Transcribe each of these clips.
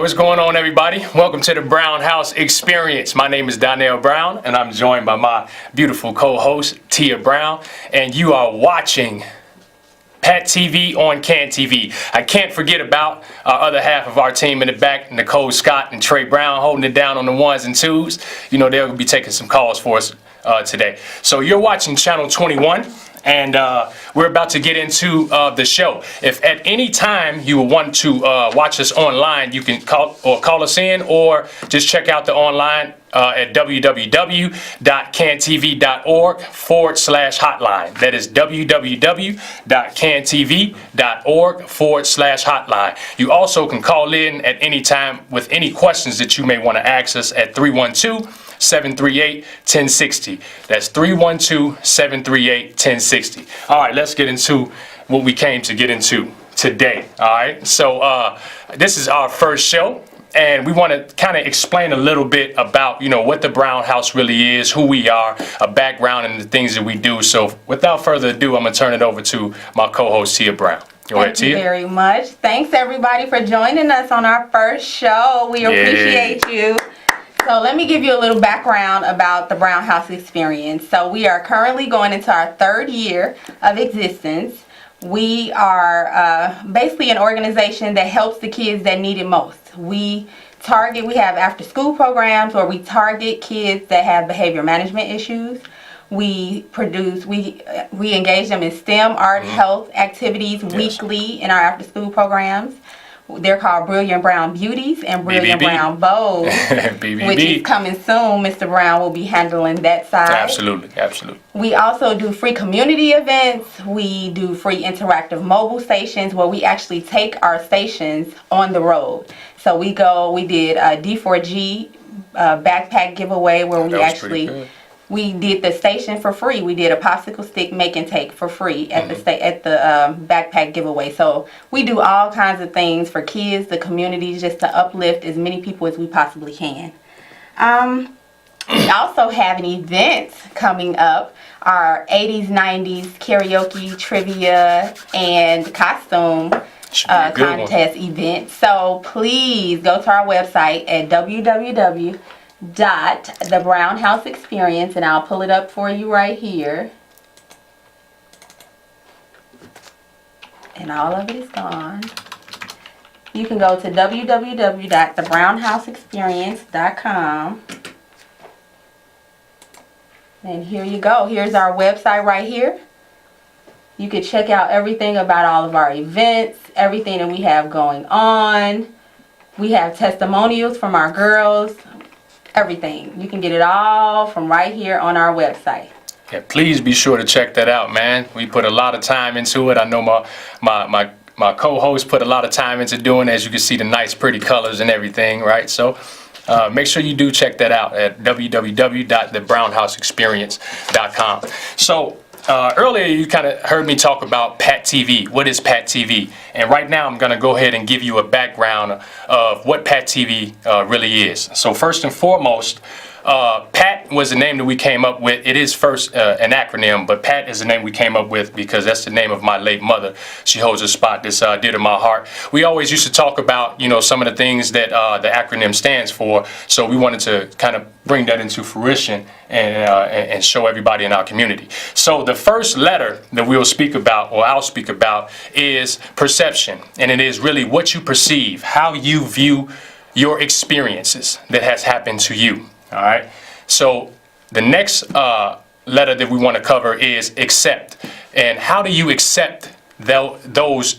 what's going on, everybody? Welcome to the Brown House Experience. My name is Donnell Brown, and I'm joined by my beautiful co-host, Tia Brown, and you are watching P.A.T. TV on Can TV. I can't forget about our other half of our team in the back, Nicole Scott and Trey Brown, holding it down on the ones and twos. You know, they'll be taking some calls for us today. So you're watching Channel 21. And we're about to get into the show. If at any time you want to watch us online, you can call us in, or just check out the online at www.cantv.org/hotline. That is www.cantv.org/hotline. You also can call in at any time with any questions that you may want to ask us at 312-738-1060. That's 312-738-1060. All right, let's get into what we came to get into today. All right, so this is our first show, and we want to kind of explain a little bit about, you know, what the Brown House really is, who we are, a background, and the things that we do. So without further ado, I'm going to turn it over to my co-host, Tia Brown. Go ahead, Tia. Thank you very much. Thanks, everybody, for joining us on our first show. We appreciate you. So let me give you a little background about the Brown House Experience. So we are currently going into our third year of existence. We are basically an organization that helps the kids that need it most. We have after school programs where we target kids that have behavior management issues. We engage them in STEM, art, health activities weekly in our after school programs. They're called Brilliant Brown Beauties and Brilliant Brown Bows, which is coming soon. Mr. Brown will be handling that side. Absolutely, absolutely. We also do free community events. We do free interactive mobile stations where we actually take our stations on the road. So we did a D4G backpack giveaway where we did the station for free. We did a popsicle stick make and take for free at the backpack giveaway. So we do all kinds of things for kids, the community, just to uplift as many people as we possibly can. We also have an event coming up, our 80s, 90s karaoke, trivia, and costume contest event. So please go to our website at The Brown House Experience, and I'll pull it up for you right here. And all of it is gone. You can go to www.thebrownhouseexperience.com. And here you go. Here's our website right here. You can check out everything about all of our events, everything that we have going on. We have testimonials from our girls. Everything. You can get it all from right here on our website. Yeah, please be sure to check that out, man. We put a lot of time into it. I know my co-host put a lot of time into doing it. As you can see, the nice pretty colors and everything, right? So make sure you do check that out at www.thebrownhouseexperience.com. So earlier you kind of heard me talk about P.A.T. TV. What is P.A.T. TV? And right now I'm going to go ahead and give you a background of what P.A.T. TV really is. So first and foremost, P.A.T. was the name that we came up with. It is first an acronym, but P.A.T. is the name we came up with because that's the name of my late mother. She holds a spot that's dear to my heart. We always used to talk about, you know, some of the things that the acronym stands for. So we wanted to kind of bring that into fruition and show everybody in our community. So the first letter that we'll speak about, or I'll speak about, is perception. And it is really what you perceive, how you view your experiences that has happened to you. All right. So the next letter that we want to cover is accept. And how do you accept those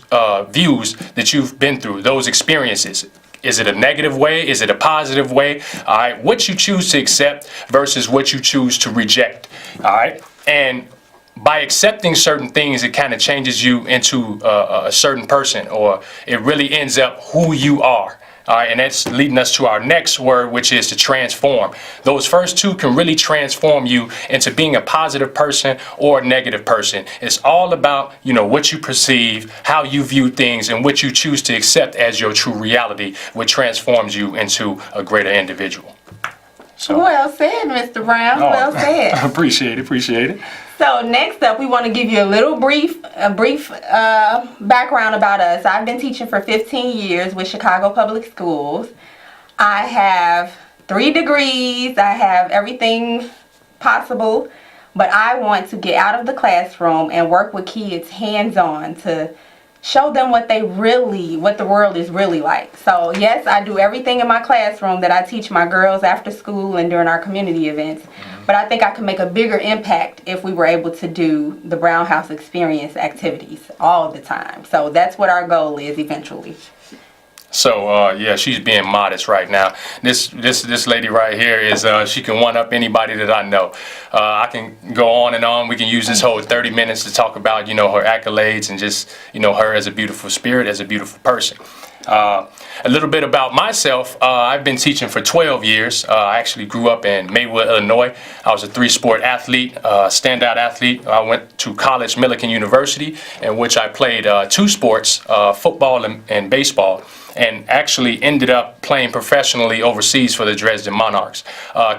views that you've been through, those experiences? Is it a negative way? Is it a positive way? All right. What you choose to accept versus what you choose to reject. All right. And by accepting certain things, it kind of changes you into a certain person, or it really ends up who you are. All right, and that's leading us to our next word, which is to transform. Those first two can really transform you into being a positive person or a negative person. It's all about, you know, what you perceive, how you view things, and what you choose to accept as your true reality, which transforms you into a greater individual. So, well said, Mr. Brown. Well said. appreciate it. So next up, we want to give you a brief background about us. I've been teaching for 15 years with Chicago Public Schools. I have 3 degrees. I have everything possible, but I want to get out of the classroom and work with kids hands-on to show them what the world is really like. So yes, I do everything in my classroom that I teach my girls after school and during our community events. But I think I could make a bigger impact if we were able to do the Brown House Experience activities all the time. So that's what our goal is eventually. So yeah, she's being modest right now. This lady right here is she can one up anybody that I know. I can go on and on. We can use this whole 30 minutes to talk about her accolades and just her as a beautiful spirit, as a beautiful person. A little bit about myself. I've been teaching for 12 years. I actually grew up in Maywood, Illinois. I was a 3-sport athlete, standout athlete. I went to college, Millikan University, in which I played 2 sports, football and baseball, and actually ended up playing professionally overseas for the Dresden Monarchs.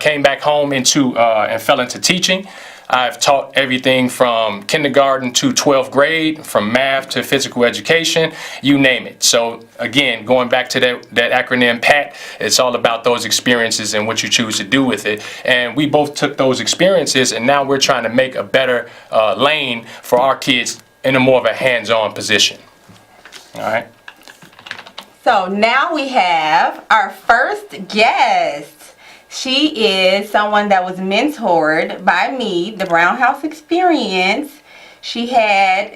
Came back home and fell into teaching. I've taught everything from kindergarten to 12th grade, from math to physical education, you name it. So again, going back to that acronym PAT, it's all about those experiences and what you choose to do with it. And we both took those experiences, and now we're trying to make a better lane for our kids in a more of a hands-on position. All right. So now we have our first guest. She is someone that was mentored by me, the Brown House Experience. She had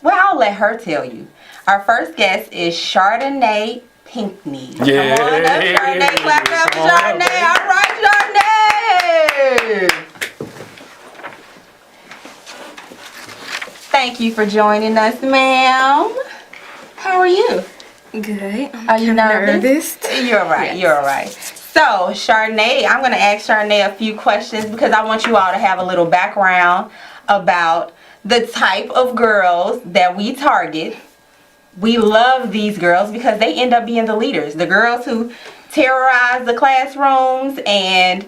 I'll let her tell you. Our first guest is Chardonnay Pinkney. Yeah. Come on up, Chardonnay. Clap it up for Chardonnay. All right, Chardonnay. Thank you for joining us, ma'am. How are you? Good. Are you nervous? nervous? You're all right. Yes. You're all right. So, Chardonnay, I'm going to ask Chardonnay a few questions because I want you all to have a little background about the type of girls that we target. We love these girls because they end up being the leaders. The girls who terrorize the classrooms and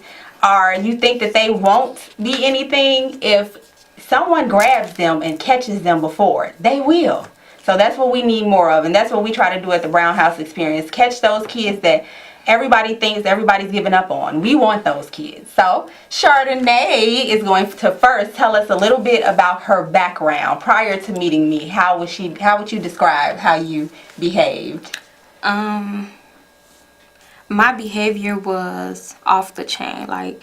you think that they won't be anything. If someone grabs them and catches them before, they will. So that's what we need more of, and that's what we try to do at the Brown House Experience. Catch those kids that everybody thinks everybody's giving up on. We want those kids. So Chardonnay is going to first tell us a little bit about her background prior to meeting me. How would you describe how you behaved? My behavior was off the chain. I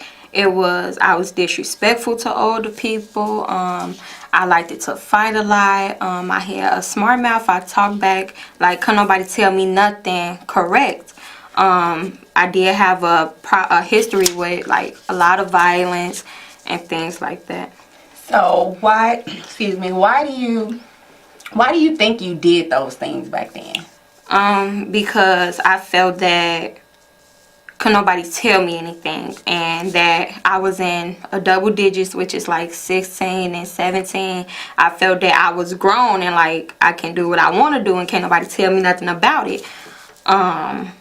was disrespectful to older people. I liked to fight a lot. I had a smart mouth. I talked back. Couldn't nobody tell me nothing correct. I did have a history with a lot of violence and things like that. So why do you think you did those things back then? Because I felt that couldn't nobody tell me anything, and that I was in a double digits, which is 16 and 17. I felt that I was grown and I can do what I want to do and can't nobody tell me nothing about it. And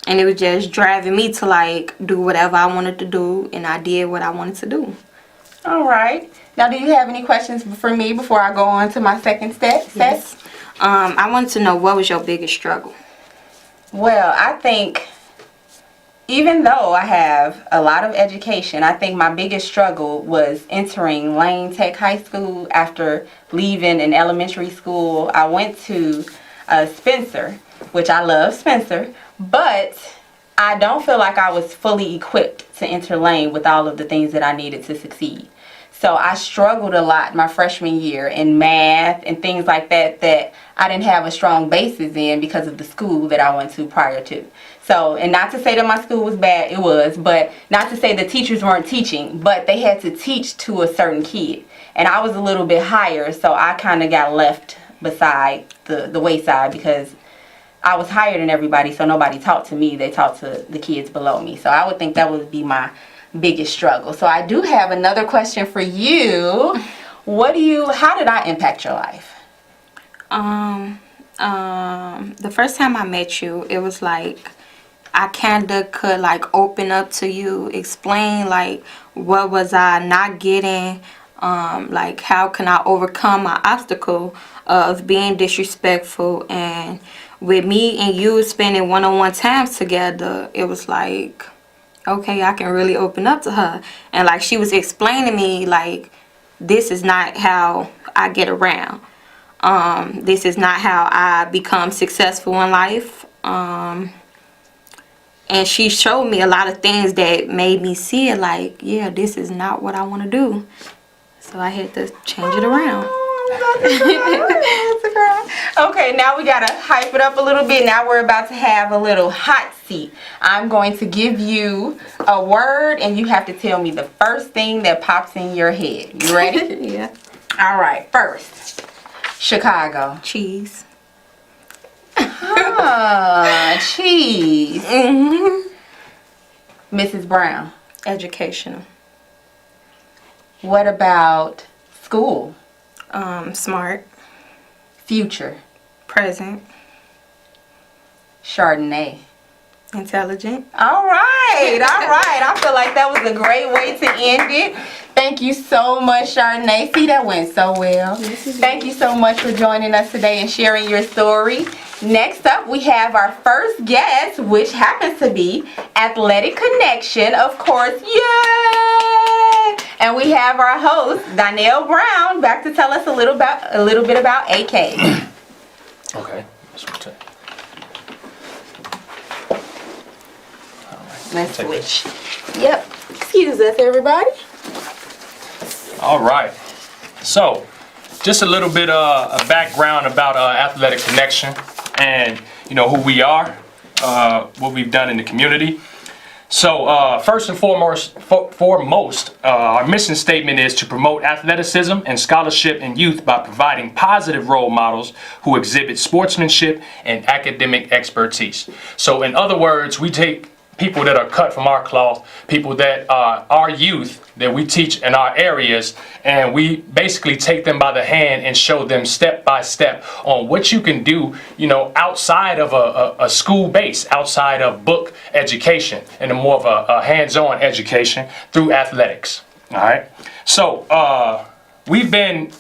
it was just driving me to do whatever I wanted to do, and I did what I wanted to do. All right. Now, do you have any questions for me before I go on to my second step? Yes. I wanted to know, what was your biggest struggle? Well, I think even though I have a lot of education, I think my biggest struggle was entering Lane Tech High School after leaving an elementary school. I went to Spencer, which I love Spencer, but I don't feel like I was fully equipped to enter Lane with all of the things that I needed to succeed. So I struggled a lot my freshman year in math and things like that I didn't have a strong basis in because of the school that I went to prior to. So, and not to say that my school was bad, it was, but not to say the teachers weren't teaching, but they had to teach to a certain kid. And I was a little bit higher, so I kind of got left beside the wayside because I was higher than everybody, so nobody taught to me. They taught to the kids below me. So I would think that would be my biggest struggle. So I do have another question for you. How did I impact your life? The first time I met you, it was I kinda could like open up to you, explain like what was I not getting, like how can I overcome my obstacle of being disrespectful. And with me and you spending one-on-one times together, it was like, okay, I can really open up to her. And like she was explaining to me like, this is not how I get around. This is not how I become successful in life. And she showed me a lot of things that made me see it like, yeah, this is not what I want to do. So I had to change it around. Okay, now we gotta hype it up a little bit. Now we're about to have a little hot seat. I'm going to give you a word and you have to tell me the first thing that pops in your head. You ready? Yeah. All right, first, Chicago. Cheese. Cheese. Mrs. Brown. Educational. What about school? Smart. Future. Present. Chardonnay. Intelligent. All right, all right. I feel like that was a great way to end it. Thank you so much, Chardonnay. See, that went so well. Thank you so much for joining us today and sharing your story. Next up, we have our first guest, which happens to be Athletic Konnection, of course. Yay! And we have our host, Donnell Brown, back to tell us a little bit about AK. Okay. Let's rotate. Let's switch. Yep. Excuse us, everybody. All right. So, just a little bit of background about Athletic Konnection and who we are, what we've done in the community. So, first and foremost, our mission statement is to promote athleticism and scholarship in youth by providing positive role models who exhibit sportsmanship and academic expertise. So, in other words, we take people that are cut from our cloth, people that are our youth that we teach in our areas, and we basically take them by the hand and show them step by step on what you can do, outside of a school base, outside of book education, and a more of a hands-on education through athletics. All right. So we've been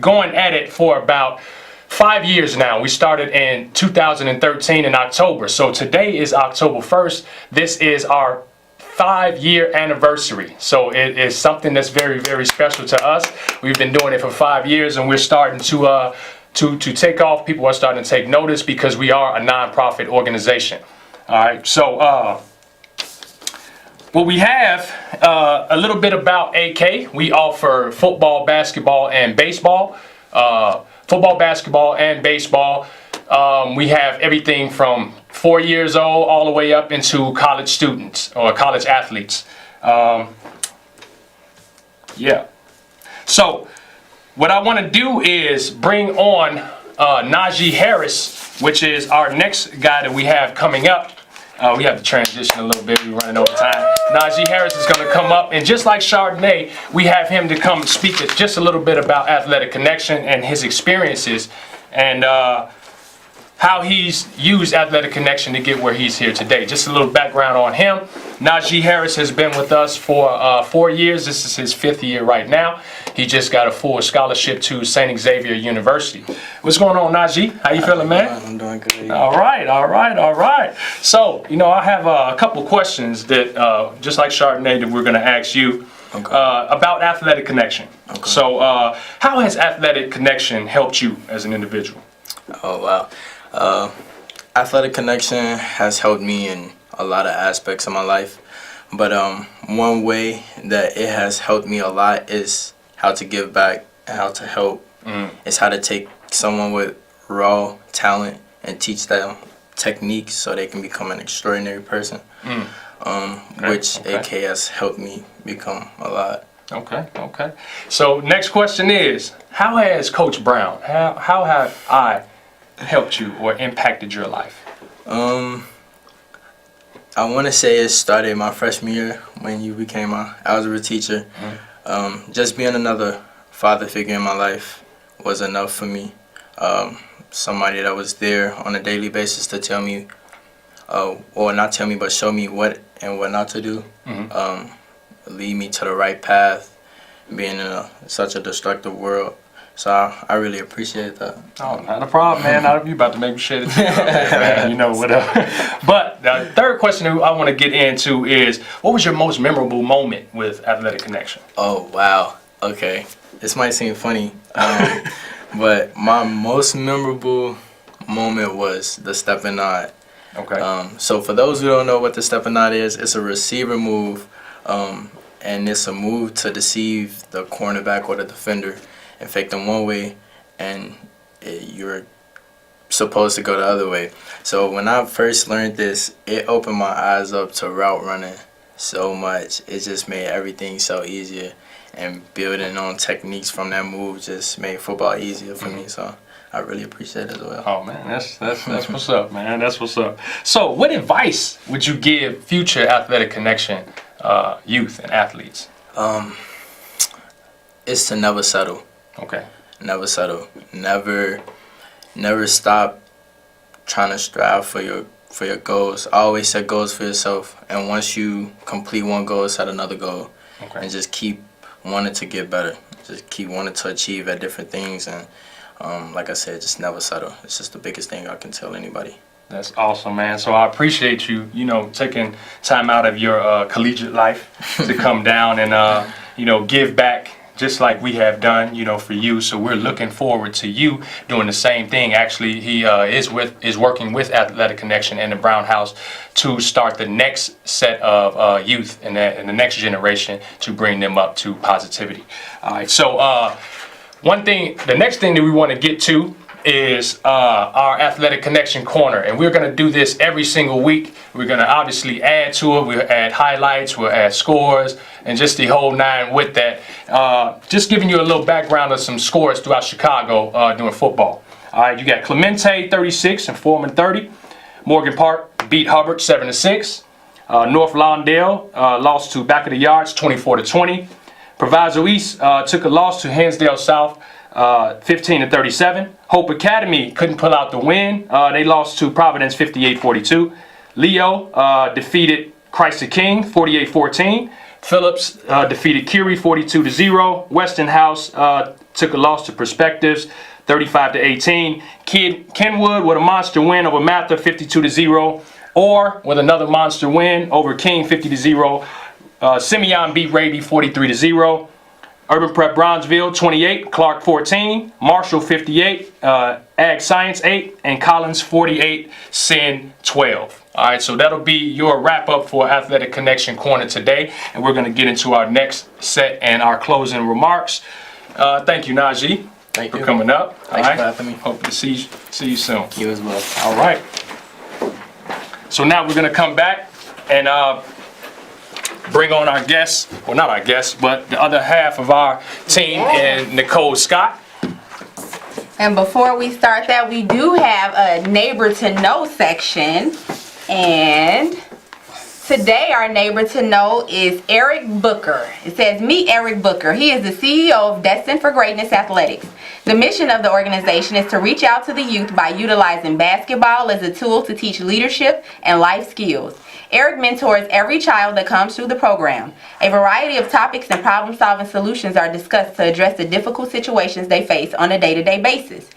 going at it for about 5 years now. We started in 2013 in October. So today is October 1st. This is our 5-year anniversary. So it is something that's very, very special to us. We've been doing it for 5 years and we're starting to take off. People are starting to take notice because we are a nonprofit organization. All right. So what we have, a little bit about AK. We offer football, basketball, and baseball. Football, basketball, and baseball. We have everything from 4 years old all the way up into college students or college athletes. Yeah. So what I want to do is bring on Nagi Harris, which is our next guy that we have coming up. We have to transition a little bit. We're running over time. Nagi Harris is going to come up, and just like Chardonnay, we have him to come speak just a little bit about Athletic Konnection and his experiences, and how he's used Athletic Konnection to get where he's here today. Just a little background on him. Nagi Harris has been with us for 4 years. This is his 5th year right now. He just got a full scholarship to St. Xavier University. What's going on, Nagi? How you feeling, man? I'm doing good. All right. So, I have a couple questions that, just like Chardonnay, that we're going to ask you about Athletic Konnection. Okay. So, how has Athletic Konnection helped you as an individual? Oh, wow. Athletic Konnection has helped me in a lot of aspects of my life. But one way that it has helped me a lot is how to give back and how to help. It's how to take someone with raw talent and teach them techniques so they can become an extraordinary person, which AK has helped me become a lot. Okay. So next question is, how has Coach Brown, how have I helped you or impacted your life? I want to say it started my freshman year when you became my algebra teacher. Just being another father figure in my life was enough for me. Somebody that was there on a daily basis to tell me or not tell me, but show me what and what not to do. Lead me to the right path, being in such a destructive world. So I really appreciate that. Oh, not a problem, man. You about to make me shed a tear, man. You know, whatever. But the third question I want to get into is, what was your most memorable moment with Athletic Connection? Oh, wow. Okay. This might seem funny, but my most memorable moment was the step and nod. Okay. So for those who don't know what the step and nod is, it's a receiver move, and it's a move to deceive the cornerback or the defender and fake them one way, and you're supposed to go the other way. So when I first learned this, it opened my eyes up to route running so much. It just made everything so easier, and building on techniques from that move just made football easier for me. So I really appreciate it as well. Oh man, that's what's up, man. That's what's up. So, what advice would you give future Athletic Connection youth and athletes? It's to never settle. Okay. Never settle. Never stop trying to strive for your goals. Always set goals for yourself, and once you complete one goal, set another goal, and just keep wanting to get better. Just keep wanting to achieve at different things, and like I said, just never settle. It's just the biggest thing I can tell anybody. That's awesome, man. So I appreciate you, taking time out of your collegiate life to come down and, give back just like we have done, for you. So we're looking forward to you doing the same thing. Actually, he is working with Athletic Connection and the Brown House to start the next set of youth in the next generation to bring them up to positivity. All right. So the next thing that we want to get to is our Athletic Connection Corner, and we're going to do this every single week. We're going to obviously add to it. We'll add highlights, we'll add scores, and just the whole nine with that. Just giving you a little background of some scores throughout Chicago during football. All right, you got Clemente 36 and Foreman 30. Morgan Park beat Hubbard 7-6. North Lawndale lost to Back of the Yards 24-20. Proviso East took a loss to Hinsdale South 15-37. Hope Academy couldn't pull out the win. They lost to Providence 58-42. Leo defeated Christ the King 48-14. Phillips defeated Curie 42-0. Westinghouse took a loss to Perspectives 35-18. Kenwood with a monster win over Mather 52-0. Or with another monster win over King 50-0. Simeon beat Raby 43-0. Urban Prep Bronzeville 28, Clark 14, Marshall 58, Ag Science 8, and Collins 48, Sin 12. All right, so that'll be your wrap up for Athletic Connection Corner today, and we're going to get into our next set and our closing remarks. Thank you, Nagi, for coming up. Thanks for having me. Hope to see you soon. You as well. All right. So now we're going to come back and bring on our guests, well, not our guests, but the other half of our team, and Nicole Scott. And before we start that, we do have a neighbor to know section. And today our neighbor to know is Eric Booker. It says, meet Eric Booker. He is the CEO of Destined for Greatness Athletics. The mission of the organization is to reach out to the youth by utilizing basketball as a tool to teach leadership and life skills. Eric mentors every child that comes through the program. A variety of topics and problem-solving solutions are discussed to address the difficult situations they face on a day-to-day basis.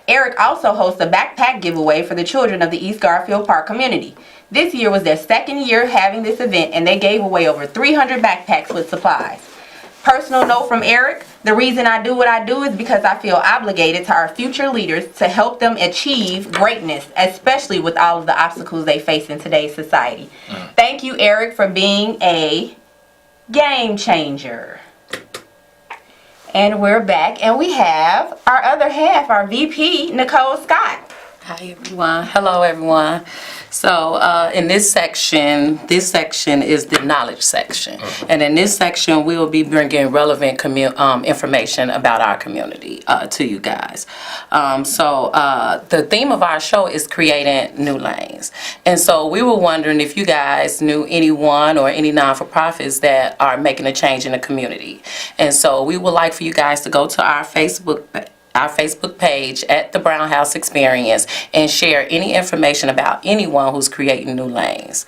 Eric also hosts a backpack giveaway for the children of the East Garfield Park community. This year was their second year having this event, and they gave away over 300 backpacks with supplies. Personal note from Eric, the reason I do what I do is because I feel obligated to our future leaders to help them achieve greatness, especially with all of the obstacles they face in today's society. Thank you, Eric, for being a game changer. And we're back, and we have our other half, our VP, Nicole Scott. Hi everyone. Hello everyone. So in this section is the knowledge section. And in this section, we will be bringing relevant information about our community to you guys. So the theme of our show is creating new lanes. And so we were wondering if you guys knew anyone or any non-for-profits that are making a change in the community. And so we would like for you guys to go to our Facebook our Facebook page at the Brown House Experience and share any information about anyone who's creating new lanes.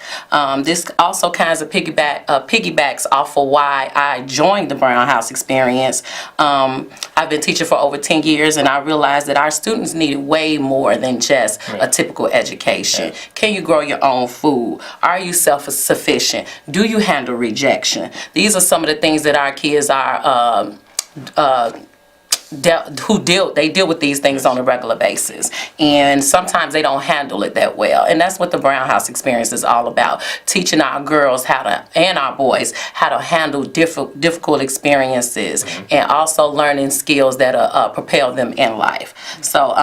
This also kind of piggybacks off of why I joined the Brown House Experience. I've been teaching for over 10 years, and I realized that our students need way more than just a typical education. Can you grow your own food? Are you self-sufficient? Do you handle rejection? These are some of the things that our kids are they deal with these things on a regular basis, and sometimes they don't handle it that well. And that's what the Brown House Experience is all about, teaching our girls and our boys how to handle difficult experiences, and also learning skills that propel them in life. So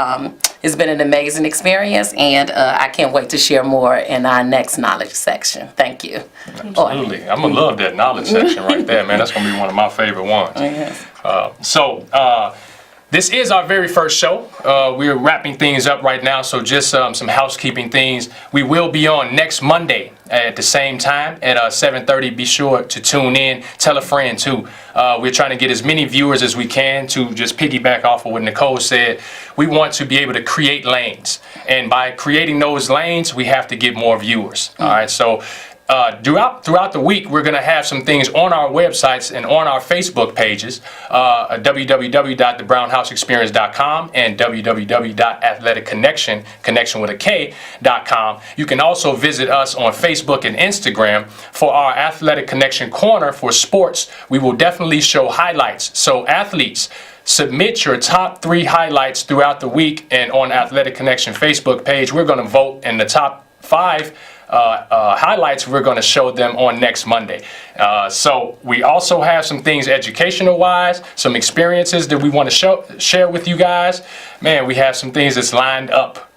it's been an amazing experience, and I can't wait to share more in our next knowledge section. Thank you. Absolutely. I'm going to love that knowledge section right there, man. That's going to be one of my favorite ones. Yes. This is our very first show. We're wrapping things up right now, so just some housekeeping things. We will be on next Monday at the same time at 7:30. Be sure to tune in. Tell a friend too. We're trying to get as many viewers as we can. To just piggyback off of what Nicole said, we want to be able to create lanes, and by creating those lanes, we have to get more viewers. All right, so. Throughout the week, we're going to have some things on our websites and on our Facebook pages, www.thebrownhouseexperience.com and www.athleticconnection.com. You can also visit us on Facebook and Instagram for our Athletic Connection Corner for sports. We will definitely show highlights. So athletes, submit your top 3 highlights throughout the week, and on Athletic Connection Facebook page, we're going to vote in the top 5 highlights. We're going to show them on next Monday. So we also have some things educational wise, some experiences that we want to share with you guys. Man, we have some things that's lined up.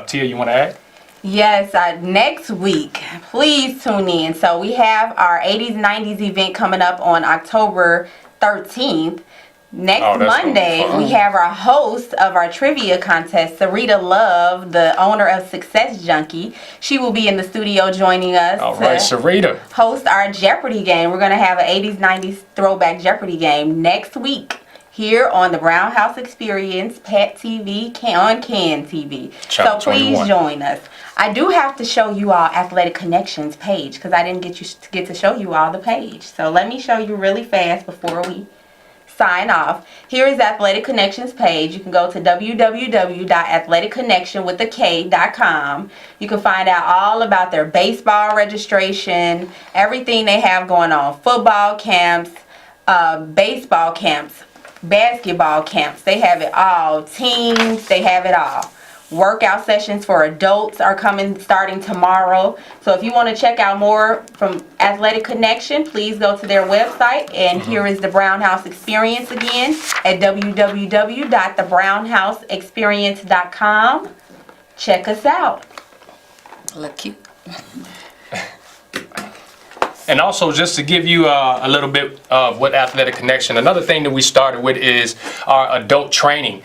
Tia, you want to add? Yes, next week, please tune in. So we have our 80s, 90s event coming up on October 13th. Next Monday, we have our host of our trivia contest, Sarita Love, the owner of Success Junkie. She will be in the studio joining us Sarita, host our Jeopardy game. We're going to have an 80s, 90s throwback Jeopardy game next week here on the Brown House Experience, P.A.T TV, on CAN TV. So please join us. I do have to show you all Athletic Connections page because I didn't get to show you all the page. So let me show you really fast before we sign off. Here is Athletic Connections page. You can go to www.athleticconnection.com. You can find out all about their baseball registration, everything they have going on, football camps, baseball camps, basketball camps. They have it all. Teams, they have it all. Workout sessions for adults are starting tomorrow. So if you want to check out more from Athletic Connection, please go to their website. And here is the Brown House Experience again at www.thebrownhouseexperience.com. Check us out. Look cute. And also, just to give you a little bit of what Athletic Connection, another thing that we started with is our adult training.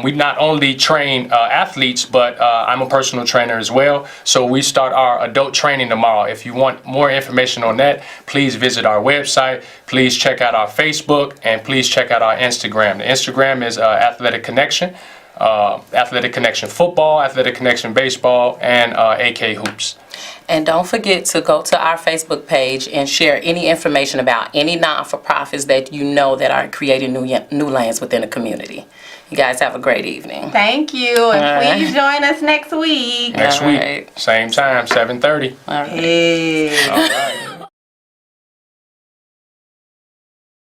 We not only train athletes, but I'm a personal trainer as well. So we start our adult training tomorrow. If you want more information on that, please visit our website. Please check out our Facebook, and please check out our Instagram. The Instagram is Athletic Connection, Athletic Connection Football, Athletic Connection Baseball, and AK Hoops. And don't forget to go to our Facebook page and share any information about any non-for-profits that you know that are creating new lanes within the community. You guys have a great evening. Thank you, and please join us next week. Next week, same time, 7:30. All right. Hey. All right.